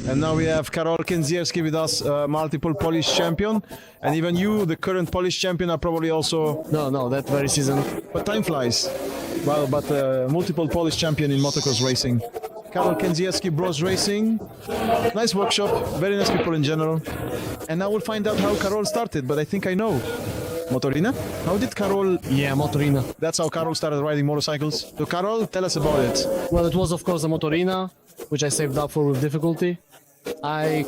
And now we have Karol Kędzierski with us, multiple Polish champion. And even you, the current Polish champion, are probably also... No, that very season. But time flies. Well, but multiple Polish champion in motocross racing. Karol Kędzierski, Bros Racing. Nice workshop, very nice people in general. And now we'll find out how Karol started, but I think I know. Motorina? How did Karol... Yeah, Motorina. That's how Karol started riding motorcycles. So Karol, tell us about it. Well, it was of course a Motorina, which I saved up for with difficulty. I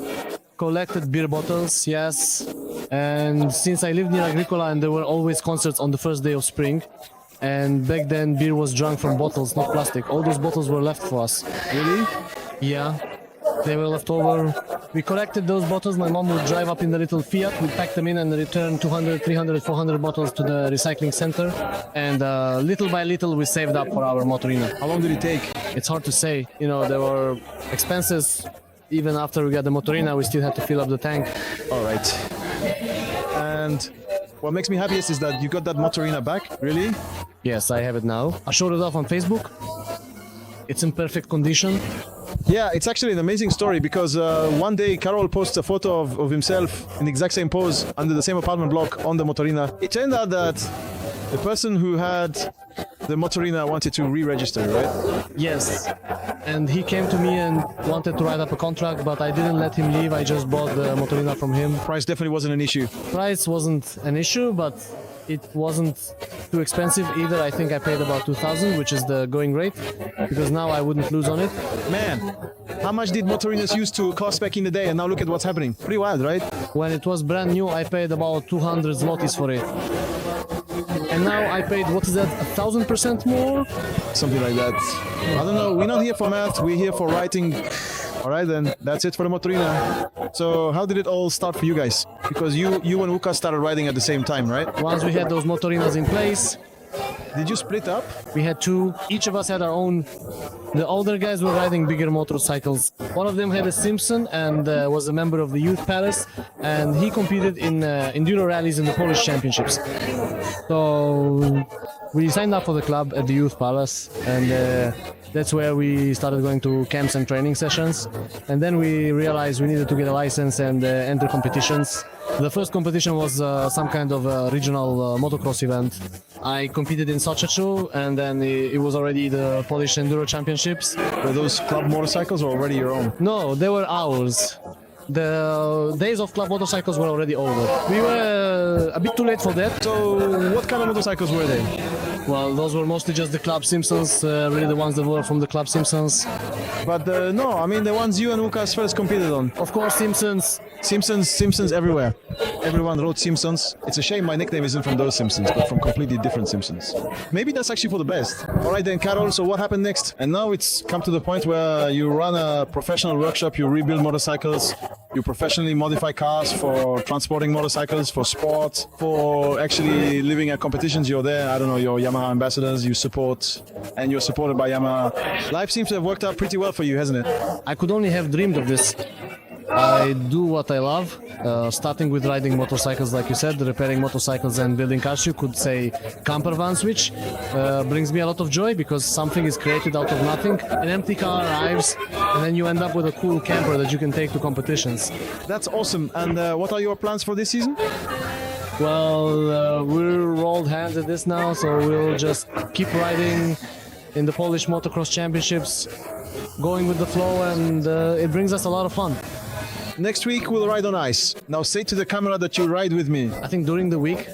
collected beer bottles, yes. And since I lived near Agricola and there were always concerts on the first day of spring, and back then beer was drunk from bottles, not plastic. All those bottles were left for us. Really? Yeah. They were left over. We collected those bottles. My mom would drive up in the little Fiat. We'd pack them in and return 200, 300, 400 bottles to the recycling center. And little by little, we saved up for our Motorina. How long did it take? It's hard to say. You know, there were expenses. Even after we got the Motorina, we still had to fill up the tank. All right. And what makes me happiest is that you got that Motorina back. Really? Yes, I have it now. I showed it off on Facebook. It's in perfect condition. Yeah, it's actually an amazing story because one day Karol posts a photo of himself in the exact same pose under the same apartment block on the Motorina. It turned out that the person who had the Motorina wanted to re-register, right? Yes. And he came to me and wanted to write up a contract, but I didn't let him leave. I just bought the Motorina from him. Price definitely wasn't an issue. Price wasn't an issue, but it wasn't too expensive either. I think I paid about 2,000, which is the going rate, because now I wouldn't lose on it. Man, how much did Motorinas used to cost back in the day, and now look at what's happening. Pretty wild, right? When it was brand new, I paid about 200 zlotys for it. And now I paid, what is that, 1,000% more? Something like that. I don't know, we're not here for math, we're here for writing. All right, then that's it for the Motorina. So how did it all start for you guys? Because you and Łukasz started riding at the same time, right? Once we had those Motorinas in place, did you split up? We had two. Each of us had our own. The older guys were riding bigger motorcycles. One of them had a Simpson and was a member of the Youth Palace, and he competed in enduro rallies in the Polish championships. So we signed up for the club at the Youth Palace, and that's where we started going to camps and training sessions. And then we realized we needed to get a license and enter competitions. The first competition was some kind of regional motocross event. I competed in Sochaczu, and then it was already the Polish Enduro Championships. Were those club motorcycles or already your own? No, they were ours. The days of club motorcycles were already over. We were a bit too late for that. So what kind of motorcycles were they? Well, those were mostly just the Club Simpsons, really the ones that were from the Club Simpsons. But no, I mean the ones you and Łukasz first competed on. Of course, Simpsons. Simpsons everywhere. Everyone wrote Simpsons. It's a shame my nickname isn't from those Simpsons, but from completely different Simpsons. Maybe that's actually for the best. All right then, Karol, so what happened next? And now it's come to the point where you run a professional workshop, you rebuild motorcycles, you professionally modify cars for transporting motorcycles, for sport, for actually living at competitions. You're there, I don't know, you're Yamaha ambassadors, you support, and you're supported by Yamaha. Life seems to have worked out pretty well for you, hasn't it? I could only have dreamed of this. I do what I love, starting with riding motorcycles, like you said, repairing motorcycles and building cars. You could say camper vans, which brings me a lot of joy because something is created out of nothing. An empty car arrives, and then you end up with a cool camper that you can take to competitions. That's awesome. And what are your plans for this season? Well, we're rolled hands at this now, so we'll just keep riding in the Polish Motocross Championships, going with the flow, and it brings us a lot of fun. Next week we'll ride on ice. Now say to the camera that you ride with me. I think during the week,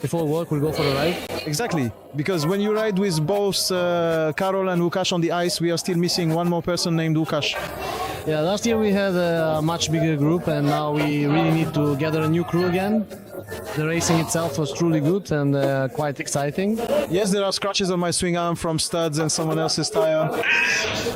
before work, we'll go for a ride. Exactly, because when you ride with both Karol and Łukasz on the ice, we are still missing one more person named Łukasz. Yeah, last year we had a much bigger group, and now we really need to gather a new crew again. The racing itself was truly good and quite exciting. Yes, there are scratches on my swing arm from studs and someone else's tire.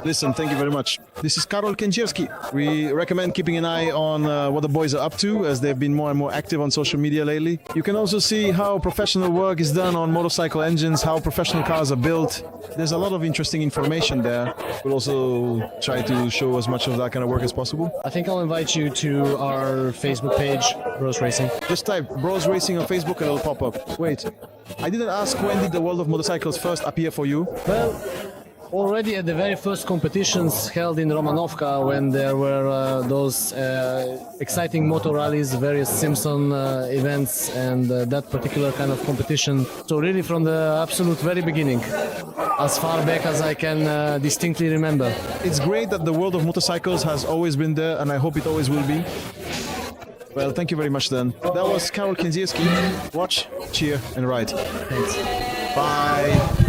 Listen, thank you very much. This is Karol Kędzierski. We recommend keeping an eye on what the boys are up to, as they've been more and more active on social media lately. You can also see how professional work is done on motorcycle engines, how professional cars are built. There's a lot of interesting information there. We'll also try to show as much of that kind of work as possible. I think I'll invite you to our Facebook page, Bros Racing. Just type Bros Racing on Facebook and it'll pop up. Wait, I didn't ask when did the world of motorcycles first appear for you? Well, Already at the very first competitions held in Romanovka, when there were those exciting motor rallies, various Simpson events, and that particular kind of competition. So really from the absolute very beginning, as far back as I can distinctly remember. It's great that the world of motorcycles has always been there, and I hope it always will be. Well, thank you very much then. That was Karol Kędzierski. Watch, cheer, and ride. Thanks. Bye.